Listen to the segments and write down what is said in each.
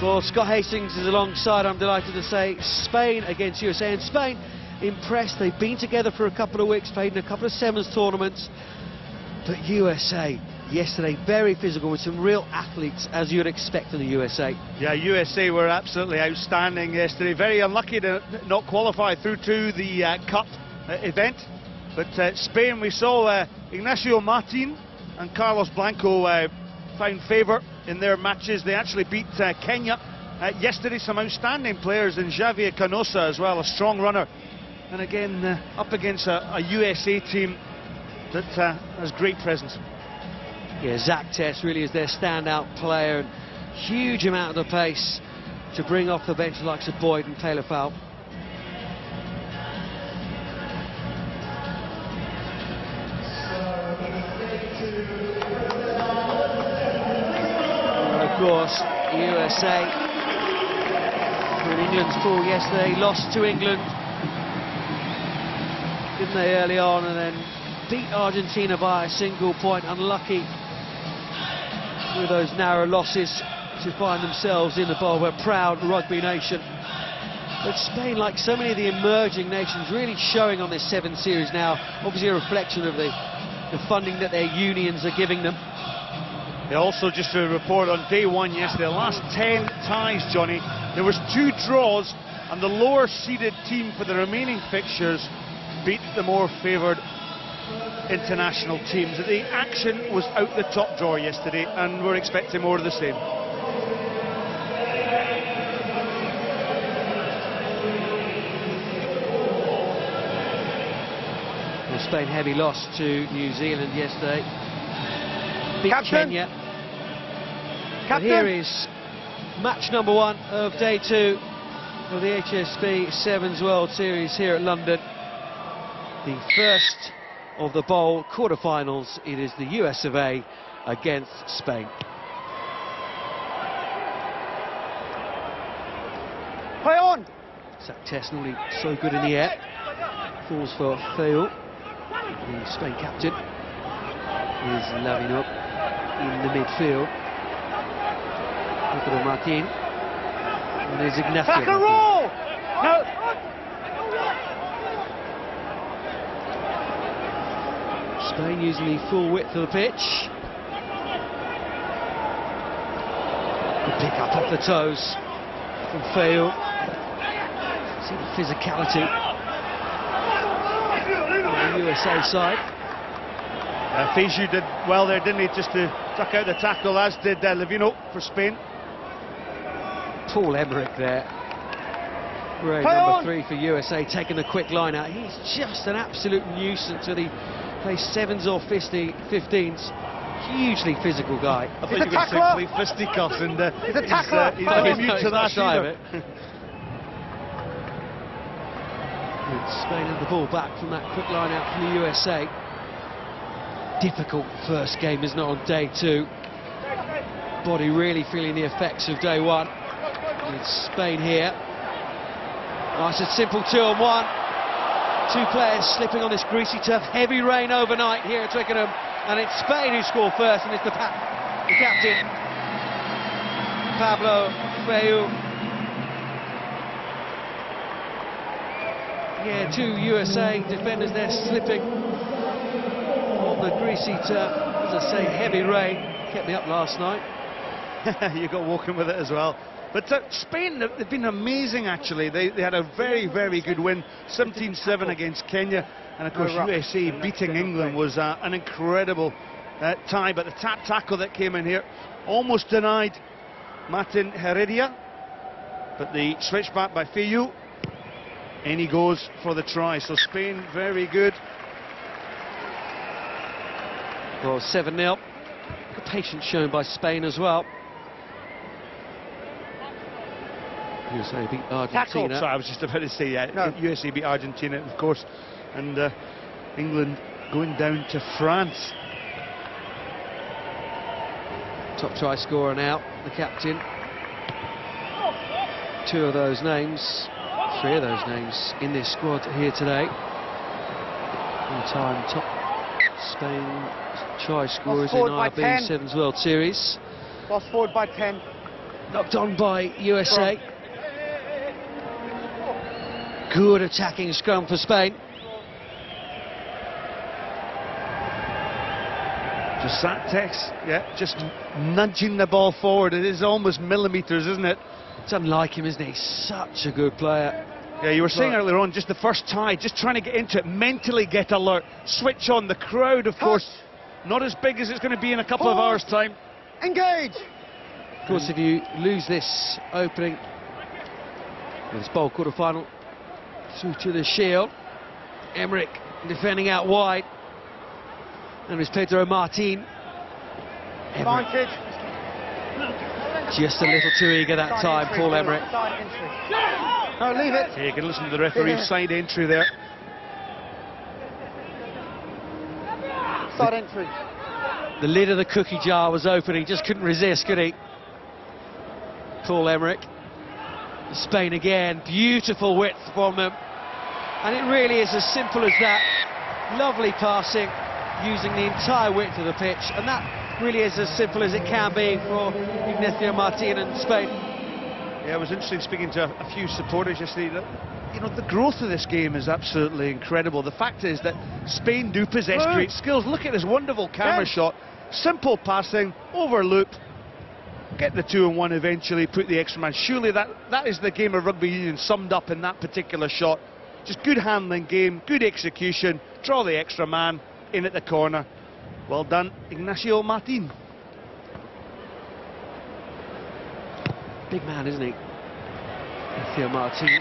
Well, Scott Hastings is alongside, I'm delighted to say, Spain against USA. And Spain impressed. They've been together for a couple of weeks, played in a couple of sevens tournaments. But USA, yesterday, very physical with some real athletes, as you'd expect in the USA. Yeah, USA were absolutely outstanding yesterday. Very unlucky to not qualify through to the Cup event. But Spain, we saw Ignacio Martin and Carlos Blanco found favour in their matches. They actually beat Kenya yesterday. Some outstanding players in Javier Canosa as well, a strong runner. And again, up against a USA team that has great presence. Yeah, Zach Tess really is their standout player, and huge amount of the pace to bring off the bench the likes of Boyd and Taylor Fowl. Of course, USA, in England's fall yesterday, lost to England, didn't they, early on, and then beat Argentina by a single point. Unlucky with those narrow losses to find themselves in the bowl. We're a proud rugby nation. But Spain, like so many of the emerging nations, really showing on this 7 series now, obviously a reflection of the funding that their unions are giving them. Also, just to report on day 1 yesterday, the last 10 ties, Johnny, there was 2 draws, and the lower seeded team for the remaining fixtures beat the more favoured international teams. The action was out the top drawer yesterday, and we're expecting more of the same. Well, Spain heavy loss to New Zealand yesterday. Beat Captain. Kenya. But Captain. here is match number 1 of day 2 of the HSB Sevens World Series here at London. The first of the bowl quarterfinals. It is the US of A against Spain. Play on! Zach Tess normally so good in the air. Falls for Fail. The Spain captain is loving up in the midfield. Look at Martin. And there's Ignacio. Back and roll! No. Spain using the full width of the pitch. The pick up off the toes from Fail. See the physicality on the USA side. Fiju did well there, didn't he, just to tuck out the tackle, as did Levino for Spain. Paul Emmerich there. Grade number 3 for USA, taking the quick line out. He's just an absolute nuisance whether he plays 7s or 15s. Hugely physical guy. I thought you were going to say fisticuffs, and he's not immune to that either. Spain had the ball back from that quick line out from the USA. Difficult first game, isn't it, on day 2? Body really feeling the effects of day 1. It's Spain here. Nice and simple 2-on-1. 2 players slipping on this greasy turf. Heavy rain overnight here at Twickenham, and it's Spain who score first, and it's the captain, Pablo Feu. Yeah, 2 USA defenders there slipping on the greasy turf. As I say, heavy rain kept me up last night. You got walking with it as well. But Spain, they've been amazing actually. They had a very, very good win, 17-7 against Kenya. And of course USA beating England was an incredible tie. But the tap tackle that came in here almost denied Martin Heredia. But the switch back by Fiyu, and he goes for the try. So Spain very good. Well, 7-0. Patience shown by Spain as well. USA beat Argentina. Sorry, I was just about to say, USA beat Argentina, of course, and England going down to France. Top try scorer now, the captain. 2 of those names, 3 of those names in this squad here today. All-time top Spain try scorers in IRB Sevens World Series. Lost forward by 10. Knocked on by USA. Good attacking scrum for Spain. Just that text, yeah, just nudging the ball forward. It is almost millimetres, isn't it? It's unlike him, isn't he? Such a good player. Yeah, you were saying earlier on, just the first tie, just trying to get into it, mentally get alert, switch on. The crowd, of course, not as big as it's going to be in a couple of hours' time. Engage! Of course, if you lose this opening, this bowl quarter-final, through to the Shield, Emmerich defending out wide, and it's Pedro Martin. Advantage. Just a little too eager that time, Paul Emmerich. No, leave it. Yeah, you can listen to the referee's side entry there. Side entry. The lid of the cookie jar was open, he just couldn't resist, could he? Paul Emmerich. Spain again, beautiful width from them. And it really is as simple as that. Lovely passing, using the entire width of the pitch, and that really is as simple as it can be for Ignacio Martin and Spain. Yeah, it was interesting speaking to a few supporters yesterday. That, you know, the growth of this game is absolutely incredible. The fact is that Spain do possess great skills. Look at this wonderful camera shot. Simple passing, over loop, get the 2-on-1 eventually, put the extra man. Surely that is the game of rugby union summed up in that particular shot. Just good handling game, good execution, draw the extra man in at the corner. Well done, Ignacio Martin. Big man, isn't he? Ignacio Martin.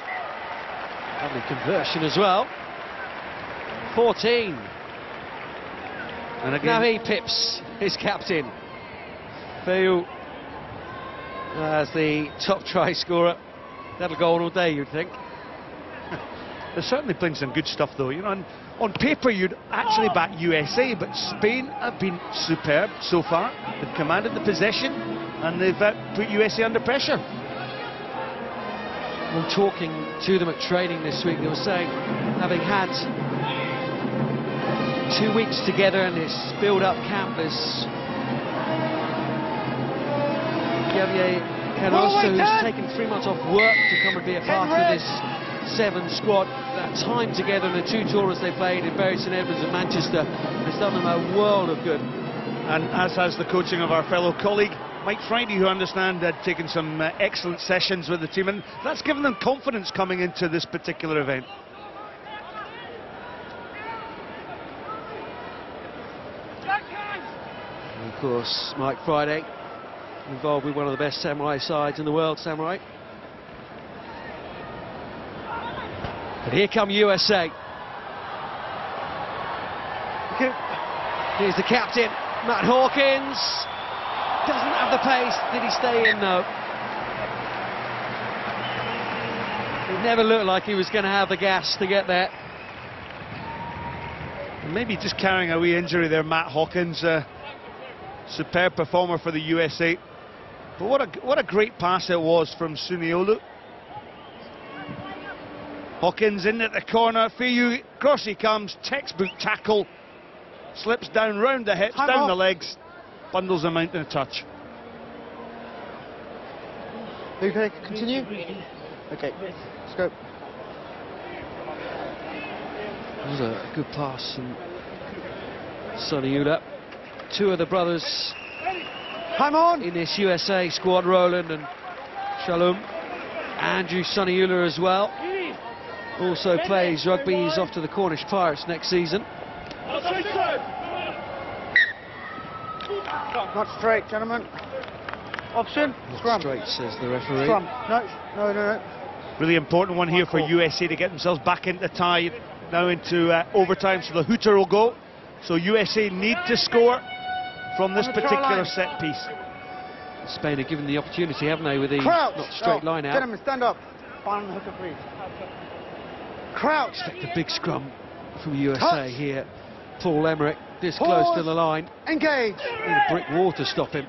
Lovely conversion as well. 14. And again, now he pips his captain, Feu, as the top try scorer. That'll go on all day, you'd think. They're certainly playing some good stuff, though. You know, and on paper you'd actually back USA, but Spain have been superb so far. They've commanded the possession, and they've put USA under pressure. Well, talking to them at training this week, they were saying, having had 2 weeks together in this build-up camp, this Javier Canoso, who's taken 3 months off work to come and be a part of this 7 squad. That time together in the 2 tournaments they played in Bury St Edmunds and Manchester has done them a world of good. And as has the coaching of our fellow colleague Mike Friday, who I understand had taken some excellent sessions with the team, and that's given them confidence coming into this particular event. And of course, Mike Friday involved with one of the best Samurai sides in the world, Samurai. But here come USA. Here's the captain, Matt Hawkins. Doesn't have the pace. Did he stay in though? It never looked like he was going to have the gas to get there. Maybe just carrying a wee injury there, Matt Hawkins. Superb performer for the USA. But what a great pass it was from Suniolu. Hawkins in at the corner, Feu, cross he comes, textbook tackle, slips down round the hips, down the legs, bundles him out in a touch. Okay, continue. Okay, let's go. That was a good pass from Suniolu. 2 of the brothers Time on. in this USA squad, Roland and Shalom. Andrew Suniolu as well. Also plays rugby. He's off to the Cornish Pirates next season. Not straight, gentlemen. Option. Scrum. Straight, says the referee. Scrum. No. Really important one here for USA to get themselves back into the tie, now into overtime, so the hooter will go. So USA need to score from this particular set piece. Spain have given the opportunity, haven't they, with the Crouch. not straight line out. Gentlemen, stand up. Final hooker, please. Crouch. Expect a big scrum from USA Touch. here. Paul Emmerich this close to the line. Engage. Need a brick wall to stop him.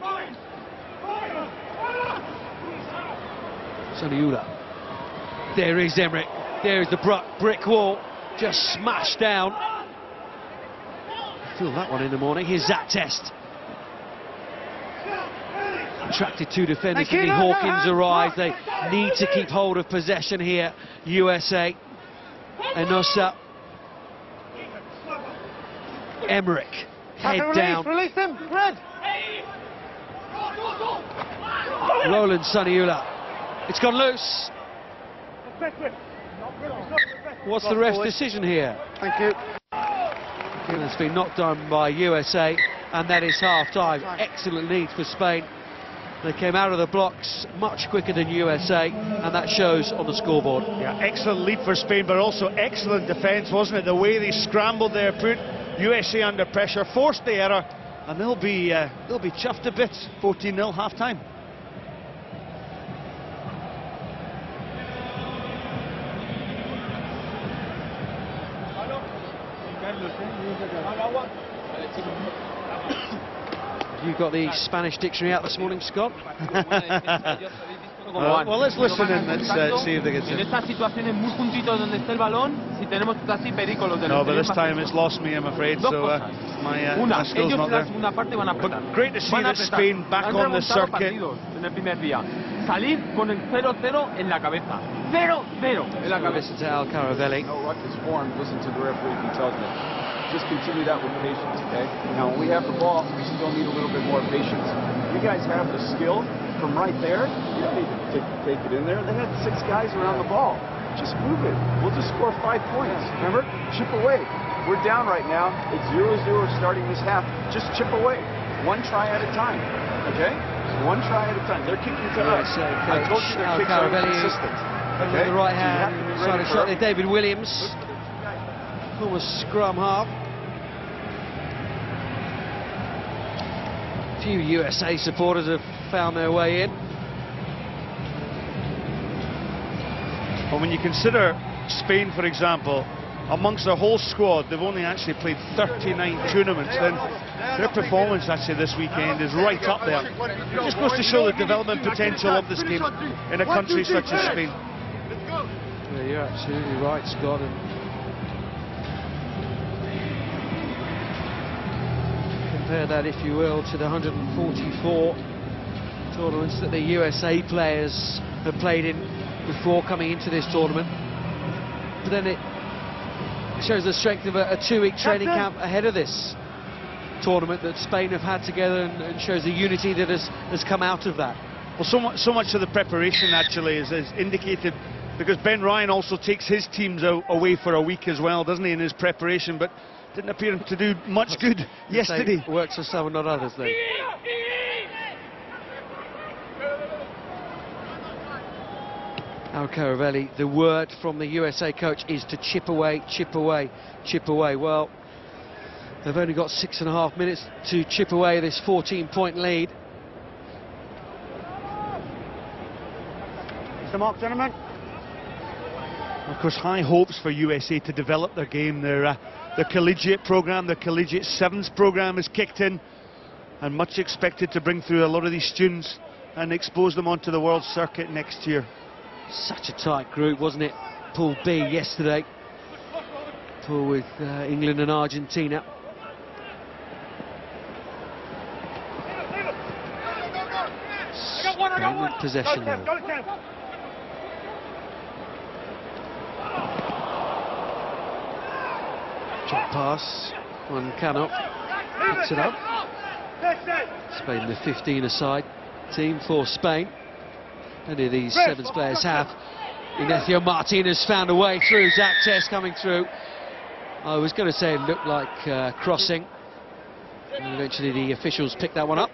Suniolu. There is Emmerich. There is the brick wall. Just smashed down. Feel that one in the morning. Here's that test. Attracted two defenders. Lee Hawkins arrives. They need to keep hold of possession here. USA. Enosa. Emmerich. Head down. Release him. Red. Roland Saniula. It's gone loose. What's the ref's decision here? Thank you. And it's been knocked down by USA, and that is half-time. Excellent lead for Spain. They came out of the blocks much quicker than USA, and that shows on the scoreboard. Yeah, excellent lead for Spain, but also excellent defence, wasn't it? The way they scrambled there, put USA under pressure, forced the error, and they'll be chuffed to bits. 14-0 half-time. You got the Spanish dictionary out this morning, Scott? Well, let's listen and let's see if they get it. No, but this time it's lost me, I'm afraid, so my skill's not there. But great to see that Spain back on the circuit. Salir con el 0-0 en la cabeza. 0-0 en la cabeza. Listen to Al Caravelli. No ruck is formed. Listen to the referee if he tells me. Just continue that with patience, okay? Now, when we have the ball, we still need a little bit more patience. You guys have the skill from right there. You don't need to take it in there. They had 6 guys around the ball. Just move it. We'll just score 5 points. Remember? Chip away. We're down right now. It's 0-0 starting this half. Just chip away. 1 try at a time, okay? 1 try at a time. They're kicking to us. I told you their kicks are consistent. Okay? The right hand side of shot there, David Williams, former scrum half. A few USA supporters have found their way in. Well, when you consider Spain, for example, amongst their whole squad, they've only actually played 39 tournaments, then their performance actually this weekend is right up there. It just goes to show the development potential of this game in a country such as Spain. Yeah, you're absolutely right, Scott. And compare that, if you will, to the 144 tournaments that the USA players have played in before coming into this tournament. But then it shows the strength of a 2-week training camp ahead of this tournament that Spain have had together, and shows the unity that has come out of that. Well, so much of the preparation actually is indicated, because Ben Ryan also takes his teams away for a week as well, doesn't he, in his preparation, but didn't appear to do much good yesterday. Works for some and not others then. Al Caravelli, the word from the USA coach is to chip away, chip away, chip away. Well, they've only got 6.5 minutes to chip away this 14-point lead. It's the mark, gentlemen. Of course, high hopes for USA to develop their game. Their collegiate programme, their collegiate sevens programme is kicked in, and much expected to bring through a lot of these students and expose them onto the world circuit next year. Such a tight group, wasn't it? Pool B yesterday. Pool with England and Argentina. Spain with possession now. Jump pass, one cannot, picks it up. Spain the 15-a-side team for Spain. Many of these sevens players have. Ignacio Martinez found a way through. Zach Tess coming through. I was going to say it looked like crossing. And eventually the officials picked that one up.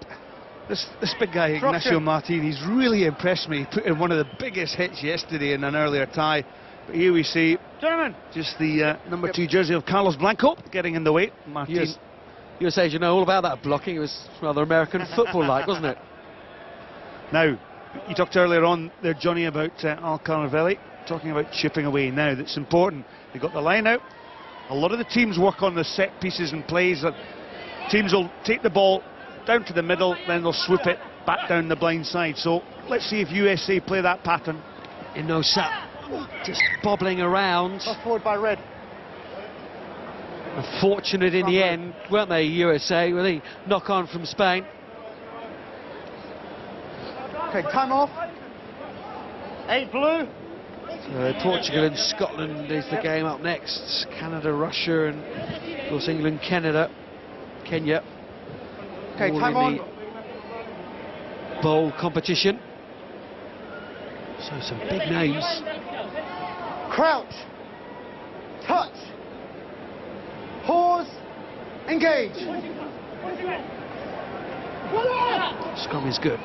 This big guy, Ignacio Martinez, he's really impressed me. He put in one of the biggest hits yesterday in an earlier tie. But here we see, gentlemen, just the number 2 jersey of Carlos Blanco getting in the way. Martinez. USA, you know all about that blocking. It was rather American football-like, wasn't it? Now, you talked earlier on there, Johnny, about Al Caravelli, talking about chipping away. Now, that's important. They got the line out. A lot of the teams work on the set pieces and plays. Teams will take the ball down to the middle, then they'll swoop it back down the blind side. So let's see if USA play that pattern. Enosa just bobbling around. Cross forward by Red. Fortunate in the end, weren't they, USA, with the knock-on from Spain. Okay, time off. 8 blue. So Portugal and Scotland is the game up next. Canada, Russia, and of course England, Kenya. Okay, all time in on. the bowl competition. So some big names. Crouch. Touch. Pause. Engage. Scrum is good.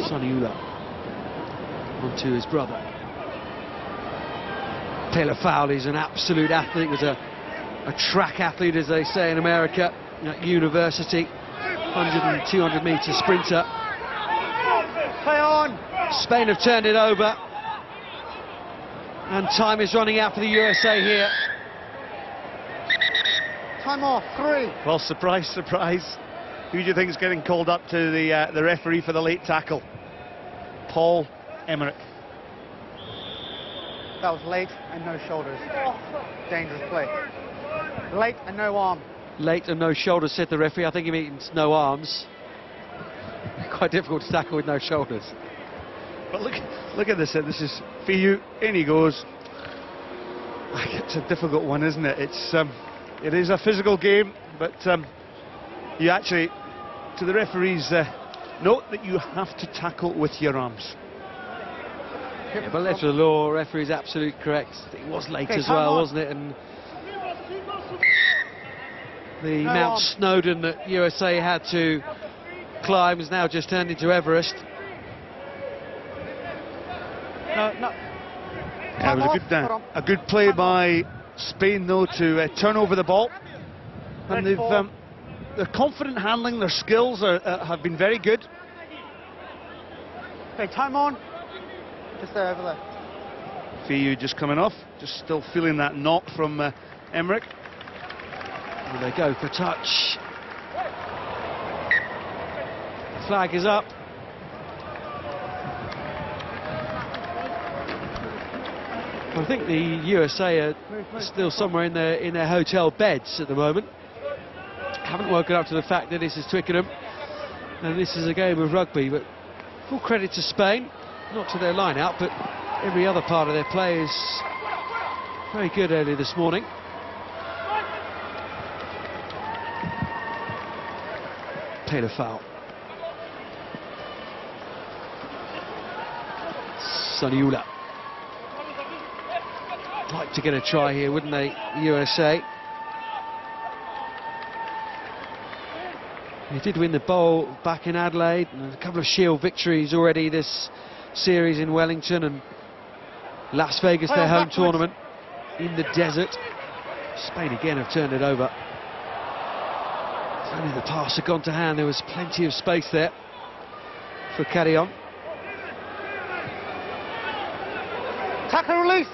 Sonny Ula onto his brother. Taylor Fowle is an absolute athlete, was a track athlete, as they say in America, at university. 100 and 200 metre sprinter. Play on. Spain have turned it over, and time is running out for the USA here. Time off. 3. Well, surprise, surprise. Who do you think is getting called up to the referee for the late tackle? Paul Emmerich. That was late and no shoulders. Dangerous play. Late and no arm. Late and no shoulders, said the referee. I think he means no arms. Quite difficult to tackle with no shoulders. But look at this. This is EEUU. In he goes. It's a difficult one, isn't it? It is a physical game, but you actually, to the referees, note that you have to tackle with your arms. Yeah, but letter of the law, referee's absolutely correct. It was late as well, wasn't it? And the Mount Snowdon that USA had to climb has now just turned into Everest. No. Yeah, it was a good play by Spain, though, to turn over the ball. And they're confident handling, their skills have been very good. Okay, time on. Just there, over there. EEUU just coming off, just still feeling that knock from Emmerich. And they go for touch. The flag is up. I think the USA are still somewhere in their hotel beds at the moment. Haven't woken up to the fact that this is Twickenham and this is a game of rugby, but full credit to Spain, not to their line-out, but every other part of their play is very good early this morning. Taylor Fowle. Sonny Ula. Like to get a try here, wouldn't they, USA? He did win the bowl back in Adelaide, and a couple of Shield victories already this series in Wellington and Las Vegas, their home tournament in the desert. Spain again have turned it over. If only the pass had gone to hand, there was plenty of space there for carry on. Tackle release.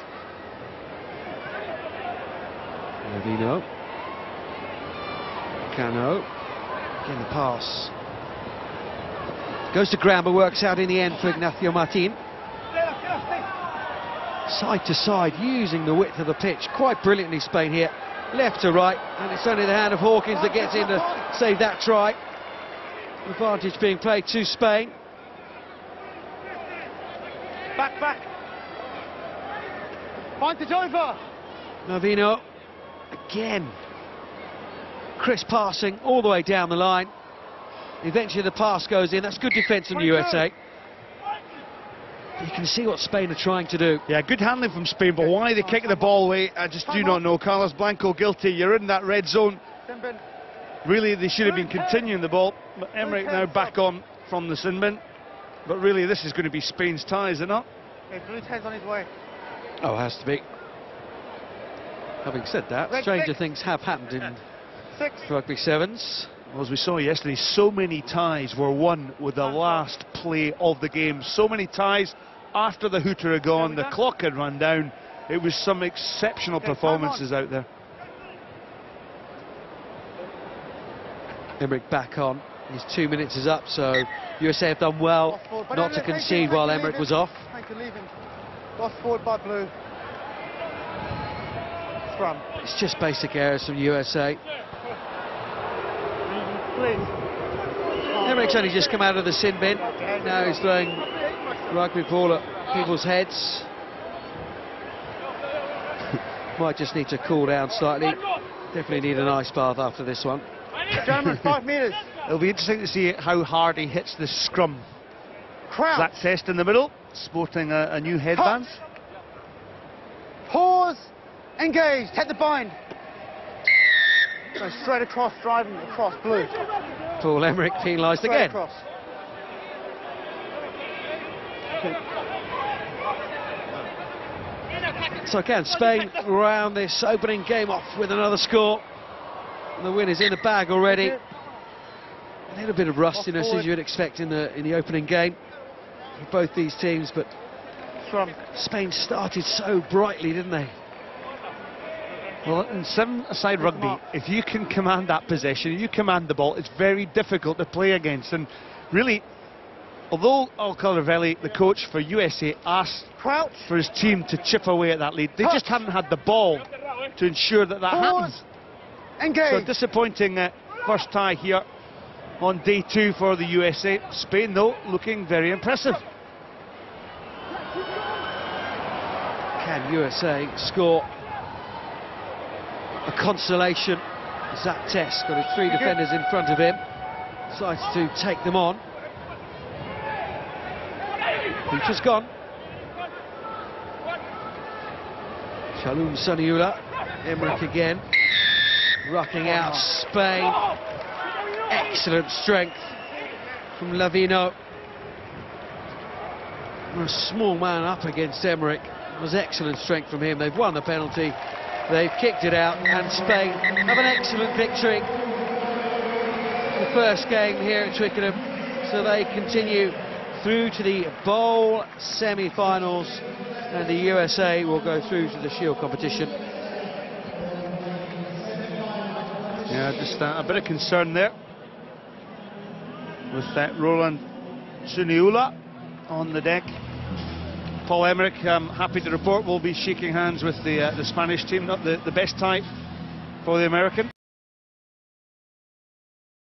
Vino. Cano. Again the pass. Goes to ground but works out in the end for Ignacio Martin. Side to side, using the width of the pitch quite brilliantly, Spain here. Left to right, and it's only the hand of Hawkins that gets in to save that try. Advantage being played to Spain. Back. Point it over. Novino again. Crisp passing all the way down the line. Eventually the pass goes in. That's good defence from the USA. You can see what Spain are trying to do. Yeah, good handling from Spain, but why they kick the ball away, I just do not know. Carlos Blanco guilty. You're in that red zone. Really, they should have been continuing the ball. But Emmerich now back on from the sin bin. But really, this is going to be Spain's tie, is it not? Okay, Blue 10's on his way. Oh, it has to be. Having said that, stranger things have happened in rugby sevens. Well, as we saw yesterday, so many ties were won with the last play of the game. So many ties after the hooter had gone, the clock had run down. It was some exceptional performances out there. Emmerich back on. His 2 minutes is up, so USA have done well not to concede while Emmerich was off. Thank you, leaving. Lost forward by Blue. Scrum. It's just basic errors from USA. Emmerich only just come out of the sin bin. Now he's throwing rugby ball at people's heads. Might just need to cool down slightly. Definitely need an ice bath after this one. Gentlemen, 5 metres. It'll be interesting to see how hard he hits the scrum. Crouch. That test in the middle, sporting a new headband. Touch. Pause. Engage. Take the bind. Go straight across, driving across, blue. Paul Emmerich penalised Straight again. across. So can Spain round this opening game off with another score? And the win is in the bag already. A little bit of rustiness as you would expect in the opening game for both these teams, but Scrum. Spain started so brightly, didn't they? Well, in 7-a-side rugby, if you can command that possession, you command the ball, it's very difficult to play against. And really, although Alcalavelli, the coach for USA, asked Crouch. for his team to chip away at that lead, they just haven't had the ball to ensure that that happens. Pause. Engage. So disappointing first tie here on day 2 for the USA. Spain, though, looking very impressive. Can USA score a consolation? Zach Test got his 3 defenders in front of him, decides to take them on. Peter's gone. Shalom Saniula, Emmerich again, rocking out Spain. Excellent strength from Lavino. A small man up against Emmerich. It was excellent strength from him. They've won the penalty, they've kicked it out, and Spain have an excellent victory. The first game here at Twickenham, so they continue through to the bowl semi-finals, and the USA will go through to the Shield competition. Yeah, just a bit of concern there with Roland Suniula on the deck. Paul Emmerich, I'm happy to report, will be shaking hands with the Spanish team. Not the best type for the American.